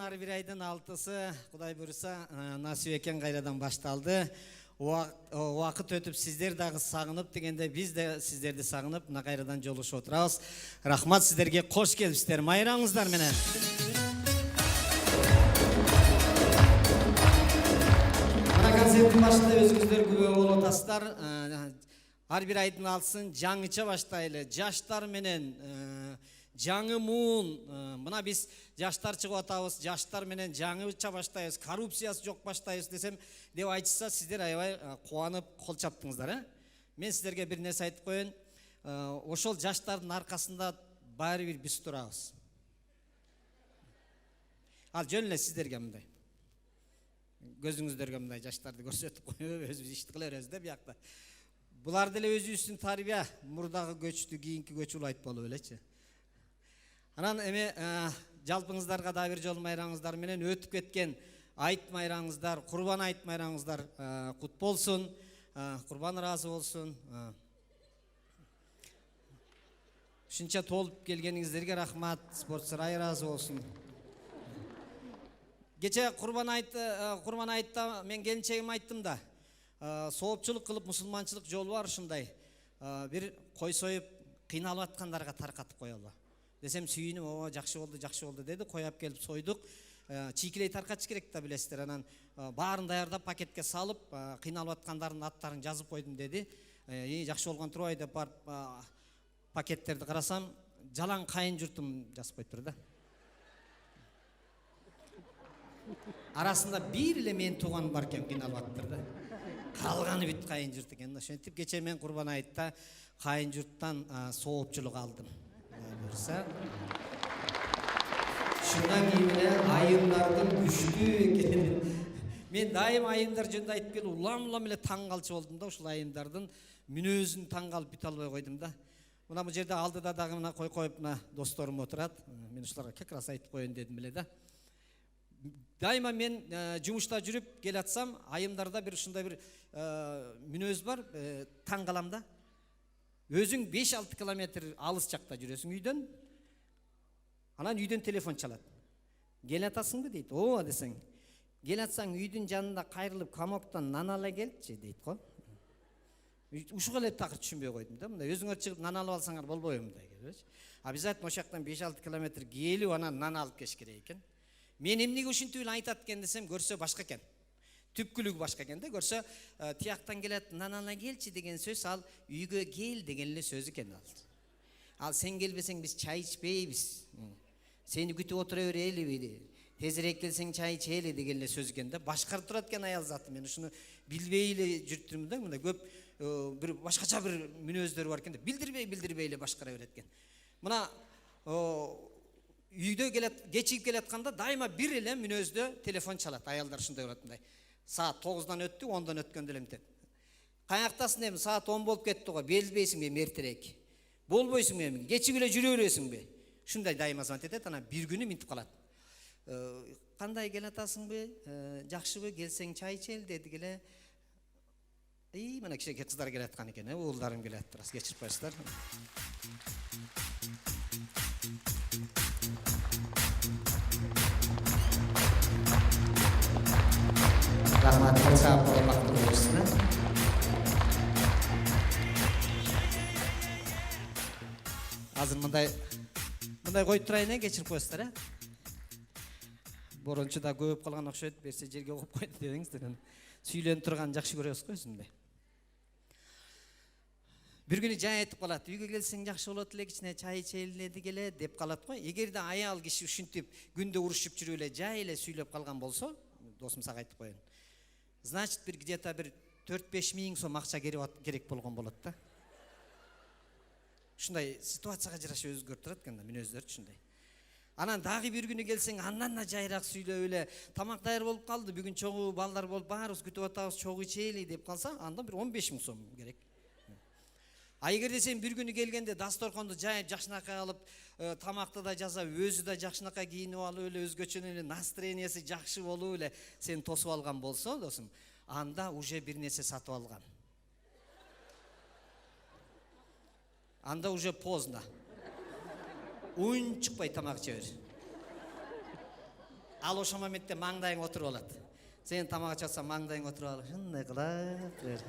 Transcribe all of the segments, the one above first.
ар бир айдын 6-сы Кудай буйруса насип экен кайрадан башталды. Убакыт өтүп сиздер дагы сагынып дегенде биз де сиздерди сагынып мына кайрадан жолугушуп отурабыз. Рахмат сиздерге, кош келипсиздер. Майраңыздар менен. Мына концерттин башында өзүңүздөр күбө болуп атасыздар. Ар бир айдын 6-сын жаңыча баштайлы. Жаштар менен жаңы муун, мына биз жаштар чыгып атабыз, жаштар менен жаңыча баштайбыз, коррупциясы жок баштайбыз десем деп айтышса, сиздер аябай кубанып кол чаптыңыздар, Мен сиздерге бир нерсе айтып коеюн. Ошол жаштардын аркасында баары бир биз турабыз. Ал жөн эле сиздерге мындай. Көзүңүздөргө мындай жаштарды көрсөтүп коюп, өзүбүз ишти кыла беребиз да биякта. Булар деле өзүбүздүн тарбия, мурдагы көчтү, кийинки көч улайт болуп элечи. Анан эме жалпыңыздарга да бир жолу майраңыздар менен өтүп кеткен айт майраңыздар, курбан айт майраңыздар кут болсун, курбан ыраазы болсун. Ушунча толуп келгениңиздерге рахмат, спорт сарайы ыраазы болсун. Кече курбан айтта мен келинчегиме айттым да. Соопчулук кылып мусулманчылык жолу бар ушундай. Бир кой союп кыйналып аткандарга таркатып коелу. Десем сүйүнүп, жакшы болду деди. Кояп келип сойдук. Чийкилей таркатыш керек да билесиздер. Анан баарын даярдап пакетке салып, кыйналып аткандардын аттарын жазып койдум деди. Жакшы болгон турбайбы деп барып пакеттерди карасам, жалаң кайын журтум жазып коюптур да. Арасында бир эле мен тууган бар экен, кыйналып аттыр да. Калганы бүт кайын журт экен. Ошентип кече мен курбан айтта кайын журттан соопчулук алдым. Шундан кийин эле айымдардын күчтүү экенин мен дайым айымдар жөнүндө айтып келип улам эле таң калчу болдум да. Ушул айымдардын мүнөзүн таң калып бүт албай койдум да. Мына бул жерде алдыда дагы мына коюп мына досторум отурат. Мен ушуларга как раз айтып коеюн дедим эле да. Дайыма мен жумушта жүрүп келатсам, айымдарда бир ушундай бир мүнөз бар, таң калам да. Өзүң 5-6 километр алыс жакта жүрөсүң үйдөн. Анан үйдөн телефон чалат. Келатасыңбы дейт. Ооба десең. Келатсаң үйдүн жанында кайрылып комоктон нан ала келчи дейт го. Ушуга эле такыр түшүнбөй койдум да. Мындай өзүңөр чыгып нан алып алсаңар болбойбу мындай келбечи. Обязательно ошол жактан 5-6 километр келип анан нан алып келиш керек экен. Мен эмнеге ушинтип эле айтат экен десем, көрсө башка экен. Түпкүлүгү башка экен да. Көрсө тияктан келет, нан ала келчи деген сөз, ал үйгө кел деген эле сөз экен ал. Ал сен келбесең биз чай ичпейбиз. Сени күтүп отура берелиби? Тезирээк келсең чай ичели деген эле сөз экен да. Башкарып турат экен аял заты. Мен ушуну билбей эле жүрүптүрмүн да. Мындай көп бир башкача бир мүнөздөр бар экен да. Билдирбей эле башкара берет экен. Мына үйдө кечигип келатканда дайыма бир эле мүнөздө телефон чалат. Аялдар ушундай болот мындай. Саат 9-дан өттү, 10-дан өткөндө эле мынтет. Каяктасың эми, саат 10 болуп кетти го, белбейсиңби эртерээк? Болбойсуңбу эми? Кечип эле жүрө бересиңби? Ушундай дайыма звонить этет, анан бир күнү минтип калат. Кандай келатасыңбы? Жакшыбы? Келсең чай ичели дедик эле. Мына кичинекей кыздар келаткан экен, уулдарым келат, раз кечирип коесуздар. Рахмат, сау болуп бактылуу болушуна. Азыр мындай коюп турайын, кечирип коесуздар, Борончу да көп калган окшойт, берсе жерге коюп койду дедиңиздер. Сүйлөнүп турган жакшы көрөбүз го өзүндөй. Бир күнү жай айтып калат. Үйгө келсең жакшы болот эле, кичине чай ичели дедик эле деп калат го. Эгерде аял киши ушинтип күндө урушуп жүрүп эле жай эле сүйлөп калган болсо, досум сага айтып коеюн. Значит, бир где-то бир 4-5 миң сом акча керек болгон болот да. Ушундай ситуацияга жараша өзгөрүп турат экен да, мүнөздөр ушундай. Анан дагы бир күнү келсең, андан да жайраак сүйлөп эле, тамак даяр болуп калды, бүгүн чогуу балдар болуп баарыбыз күтүп атабыз, чогуу ичели деп калса, анда бир 15 миң сом керек. А эгерде сен бир күнү келгенде дасторконду жайып, жакшынакай алып, тамакты да жазап, өзү да жакшынакай кийинип алып эле, өзгөчө эле настроениясы жакшы болуп эле сен тосуп алган болсо, досум, анда уже бир нерсе сатып алган. Анда уже поздно. Уюн чыкпай тамак жебер. Ал ошол моментте маңдайың отуруп алат. Сен тамак ачасаң маңдайың отуруп алып, ушундай кылат.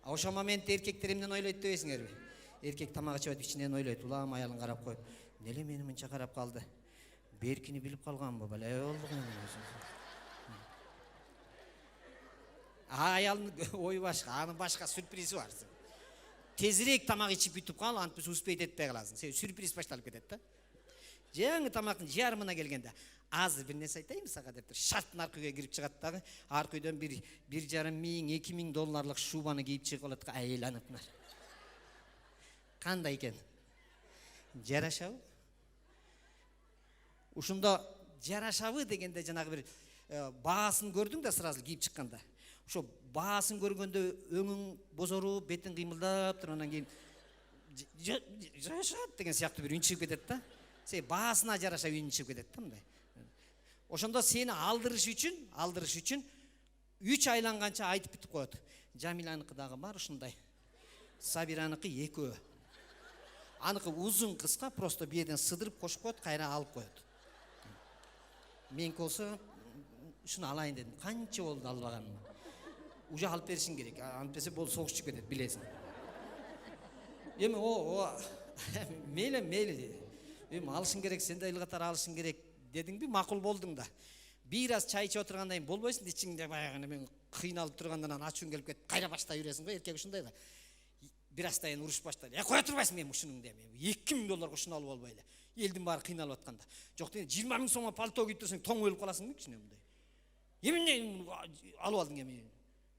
Ошол моментте эркектер эмнени ойлойт дебейсиңерби? Эркек тамак ичип атып ичинен ойлойт, улам аялын карап коюп, "Неле мени мынча карап калды? Беркини билип калганбы бале болду мен?" Аялдын ой башка, анын башка сюрпризи бар. Тезирээк тамак ичип бүтүп кал, антип успейт этпей каласың. Сен сюрприз башталып кетет да. Жаңы тамактын жарымына келгенде, азыр бир нерсе айтайынбы сага деп шарттын аркы үйгө кирип чыгат дагы, аркы үйдөн 1,5 миң, 2 миң долларлык шубаны кийип чыгып алат, айланып мына. Кандай экен? Жарашабы? Ушундо жарашабы дегенде жанагы бир баасын көрдүң да сразу кийип чыкканда. Ошо баасын көргөндө өңүң бозоруп, бетиң кыймылдап туруп, анан кийин жарашат деген сыяктуу бир үн чыгып кетет да. Сен баасына жараша үн чыгып кетет да мындай. Ошондо сени алдырыш үчүн 3 айланганча айтып бүтүп коет. Жамиланыкы дагы бар ушундай. Сабираныкы экөө. Аныкы узун кыска, просто бирден сыдырып кошуп коет, кайра алып коет. Меники болсо ушуну алайын дедим. Канча болду албаганым. Уже алып беришиң керек. Антпесе бол согуш чыгып кетет, билесиң. Эми мейли. Эми алышың керек, сен да эл катары алышың керек дедиңби, макул болдуң да. Бир аз чай ичип отургандан кийин болбойсуң, ичиңде баягы мен кыйналып тургандан ачууң келип кетип, кайра баштай бересиң го, эркек ушундай да. Бир аздан кийин уруш баштайды. Кое турбайсың мен ушунун деп. 2 миң долларга ушуну алып албай эле. Элдин баары кыйналып атканда. Жок, 20 миң сомго пальто кийип турсаң, тоң өлүп каласыңбы кичине мындай. Эмне алып алдың эми?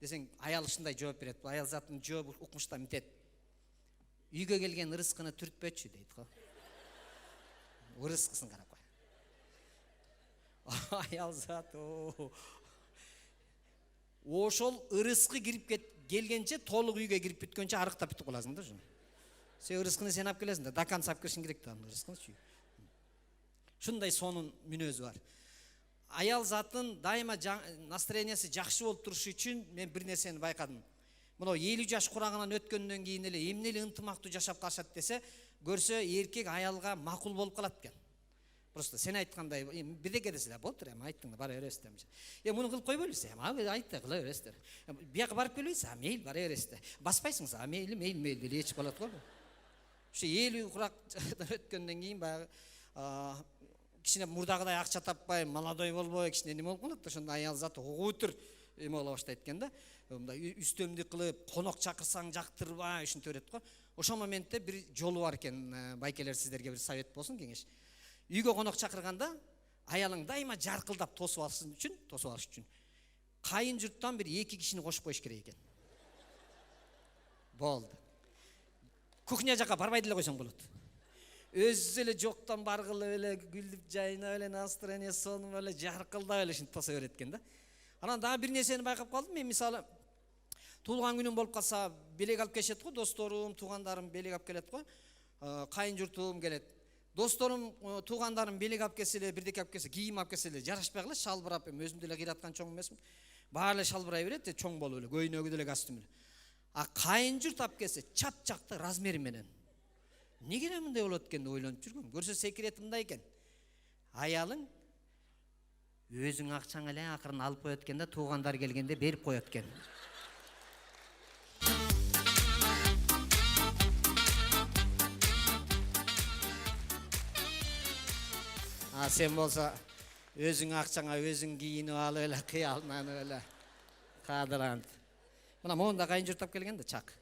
Десең, аял ушундай жооп берет. Аял заттын жообу укмушта митет. Үйгө келген ырыскыны түртпөчү дейт го. Ырыскысын карап кой. Аял зат ошол ырыскы кирип келгенче, толук үйгө кирип бүткөнчө арыктап бүтүп каласың да ошо. Сен ырыскыны сен алып келесиң да, до конца алып келишиң керек да ырыскыны. Ушундай сонун мүнөзү бар. Аял затын дайыма настроениясы жакшы болуп турушу үчүн мен бир нерсени байкадым. Мына 50 жаш курагынан өткөндөн кийин эле эмнели ынтымактуу жашап калышат десе, көрсө эркек аялга макул болуп калат экен. Просто сен айткандай бирдеке десе да болду, эми айттың да бара бересиздер. Муну кылып койбойлубуз, айтты кыла бересиздер. Бияка барып келбейсиз, мейли бара бересиздер. Баспайсыңыз, мейли деп ичип калат го. Ушу 50 курактан өткөндөн кийин баягы кичине мурдагыдай акча таппай, молодой болбой, кичине неме болуп калат да, ошондо аял заты угутур эме боло баштайт экен да. Мындай үстөмдүк кылып, конок чакырсаң жактырбай ушинтип берет го. Ошол моментте бир жолу бар экен, байкелер, сиздерге бир совет болсун, кеңеш. Үйгө конок чакырганда аялың дайыма жаркылдап тосуп алыш үчүн кайын журттан бир 2 кишини кошуп коюш керек экен. Болду. Кухня жака барбай деле койсоң болот. Өзү эле жоктон баргылып эле күлүп жайнап эле настроение сонуп эле жаркылдап эле ушинтип тоса берет экен да. Анан дагы бир нерсени байкап калдым. Мен мисалы туулган күнүм болуп калса, белек алып келишет го, досторум, туугандарым белек алып келет го. Кайын журтум келет. Досторум, туугандарым белек алып келсе эле, бирдеке алып келсе, кийим алып келсе эле жарашпай калат, шалбырап, өзүм деле кыйраткан чоң эмесмин. Баары эле шалбырай берет, чоң болуп эле, көйнөгү деле костюм эле. Кайын журт алып келсе, чап-чакты размери менен. Неге мындай болот экен деп ойлонуп жүргөм. Көрсө секрети мындай экен. Аялың өзүң акчаң эле акырын алып коет экен да, туугандар келгенде берип коет экен. Сен болсо өзүң акчаңа өзүң кийинип алып эле, кыялданып эле кадырант. Мына монда кайын журт алып келген да чак.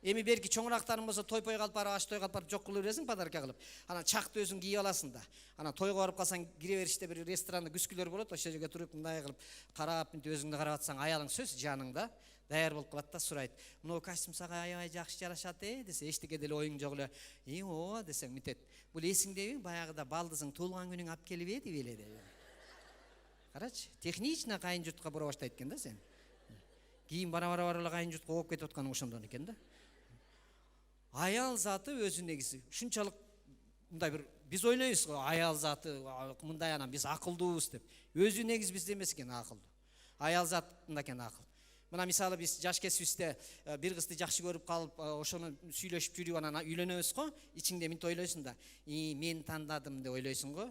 Эми берки чоңурактарың болсо той-пой калып барып, аш той калып барып жок кылып бересиң, подарка кылып. Анан чакты өзүң кийип аласың да. Анан тойго барып калсаң, кире бериште бир ресторанда күскүлөр болот, ошол жерге туруп мындай кылып карап, мынтип өзүңдү карап атсаң, аялың сөз жаныңда даяр болуп калат да, сурайт. Мына костюм сага аябай жакшы жарашат десе, эчтеке деле оюң жок эле. Ооба десең митет. Бул эсиңдеби, баягыда балдызың туулган күнүң алып келип эди беле деп. Карачы, технично кайын журтка бура баштайт экен да сен. Кийин бара кайын журтка окуп кетип атканың ошондон экен да. Аял заты өзү негизи ушунчалык мындай бир биз ойлойбуз го, аял заты мындай анан биз акылдуубуз деп. Өзү негизи бизде эмес экен акылдуу. Аял затында экен акыл. Мына мисалы биз жаш кесибизде бир кызды жакшы көрүп калып, ошону сүйлөшүп жүрүп анан үйлөнөбүз го. Ичиңде минт ойлойсуң да, мен тандадым деп ойлойсуң го.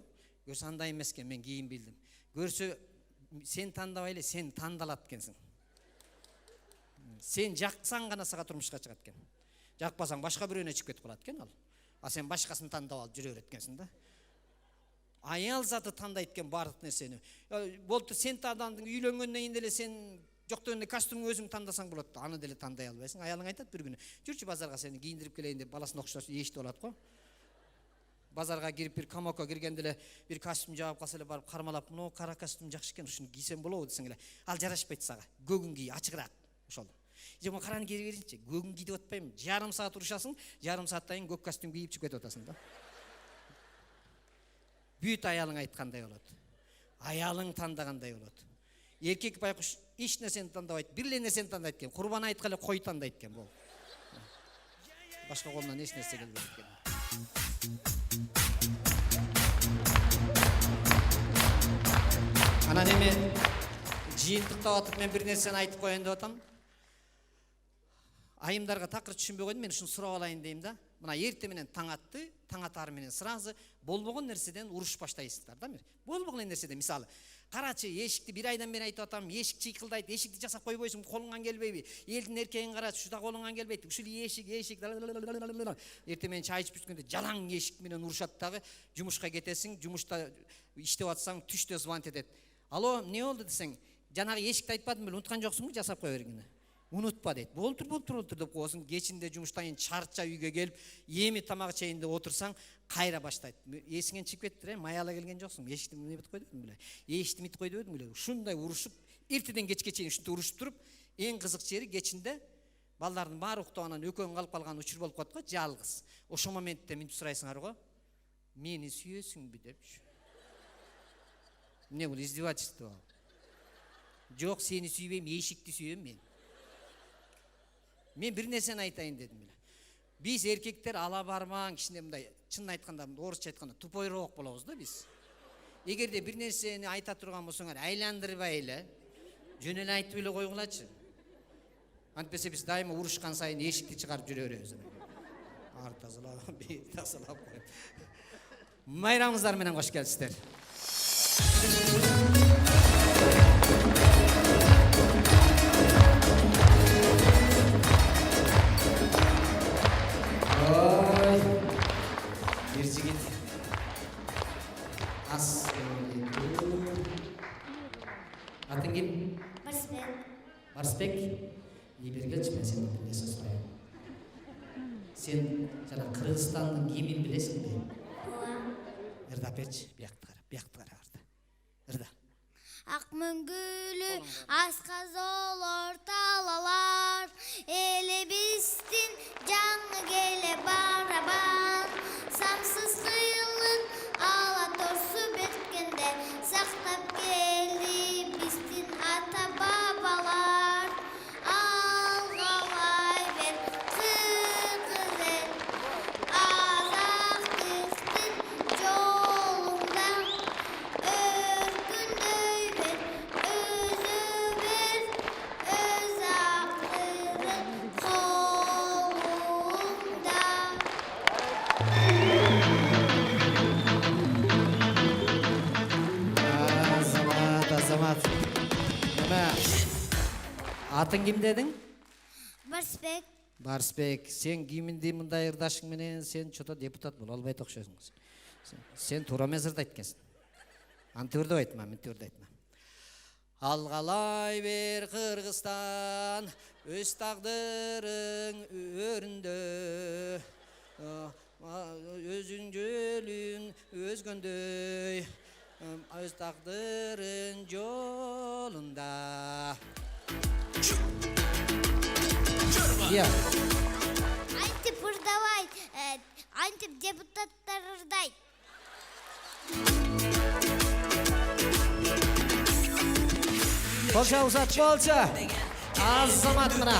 Көрсө андай эмес экен, мен кийин билдим. Көрсө сен тандабай эле, сен тандалат экенсиң. Сен жаксаң гана сага турмушка чыгат экен. Жакпасаң башка бирөөнө чыгып кетип калат экен ал. А сен башкасын тандап алып жүрө берет экенсиң да. Аял заты тандайт экен бардык нерсени. Болду сен тандадың, үйлөнгөндөн кийин деле сен жок дегенде костюмду өзүң тандасаң болот. Аны деле тандай албайсың. Аялың айтат бир күнү, жүрчү базарга сени кийиндирип келейин деп баласын окшоп эшитип алат го. Базарга кирип бир камокко киргенде эле бир костюм жаап калса эле барып кармалап, "Но кара костюм жакшы экен, ушуну кийсем болобу?" десең эле, "Ал жарашпайт сага. Көгүн кий, ачыгыраак." Ошол. Жема караны кире беринчи. Көгүн кий деп атпайм. Жарым саат урушасың, жарым сааттан кийин көк костюм кийип чыгып кетип атасың да. Бүт аялың айткандай болот. Аялың тандагандай болот. Эркек байкуш эч нерсени тандабайт, бир эле нерсени тандайт экен. Курбан айтка эле кой тандайт экен бул. Башка колунан эч нерсе келбейт экен. Анан эми жыйынтыктап атып мен бир нерсени айтып коеюн деп атам. Айымдарга такыр түшүнбөй койдум, мен ушуну сурап алайын дейм да. Мына эрте менен таң атты, таң атары менен сразу болбогон нерседен уруш баштайсыздар да. Болбогон нерседен мисалы, карачы эшикти бир айдан бери айтып атам, эшик чыйкылдайт, эшикти жасап койбойсуң, колуңан келбейби? Элдин эркегин карачы, ушуда колуңан келбейт. Ушул эшик. Эрте менен чай ичип жүргөндө жалаң эшик менен урушат дагы, жумушка кетесиң, жумушта иштеп атсаң, түштө звонок этет. Алло, эмне болду десең, жанагы эшикти айтпадым беле, унуткан жоксуңбу, жасап кое бергени. Унутпа дейт. Болтур деп коесуң, кечинде жумуштан кийин чарча үйгө келип, эми тамак ичейин деп отурсаң, кайра баштайт. Эсиңен чыгып кетти, майала келген жоксуң, эшикти эмне бит койдум беле. Эшикти мит койду беле. Ушундай урушуп, эртеден кечке чейин ушинтип урушуп туруп, эң кызык жери кечинде балдардын баары уктап анан экөөң калып калган учур болуп калат го, жалгыз. Ошол моментте мынтип сурайсыңар го, мени сүйөсүңбү депчи. Эмне бул издевательство? Жок, сени сүйбөйм, эшикти сүйөм мен. Мен бир нерсени айтайын дедим эле. Биз эркектер ала бармаң, кичине мындай, чынын айтканда, орусча айтканда тупойроок болобуз да биз. Эгерде бир нерсени айта турган болсоңар, айландырбай эле, жөн эле айтып эле койгулачы. Антпесе биз дайыма урушкан сайын эшикти чыгарып жүрө беребиз. Ар тазалап, бет тазалап коюп. Майрамыңыздар менен кош келипсиздер. Атың ким? Барсбек. Барсбек? Бери келчи, мен сенден бир нерсе сурайын. Сен жана Кыргызстандын гимнин билесиңби? Ооба. Ырдап берчи, биякты кара ырда. Ырда. Ак мөңгүлү асказолор талалар, элебиздин жаңы келе барабан, самсыз кыйлык ала торсу берткенде сактап келди биздин ата бабалар. Алгалай бер кыргызым, азаттыктын жолунда өркүндөй бер, өзү бер, өз актырын колунда. Азамат. Нема? Атың ким дедиң? Барсбек. Барсбек, сен гимнди мындай ырдашың менен сен чото депутат боло албайт окшойсуң. Сен туура эмес ырдайт экенсиң. Антип ырдап айтма, мынтип ырдап айтма. Алгалай бер Кыргызстан, өз тагдырың өрүндө. Өзүң жөлүң өзгөндөй, өз тагдырың жолунда. Антип ырдабайт, антип депутаттар ырдайт. Болча узат болча. Азамат мына.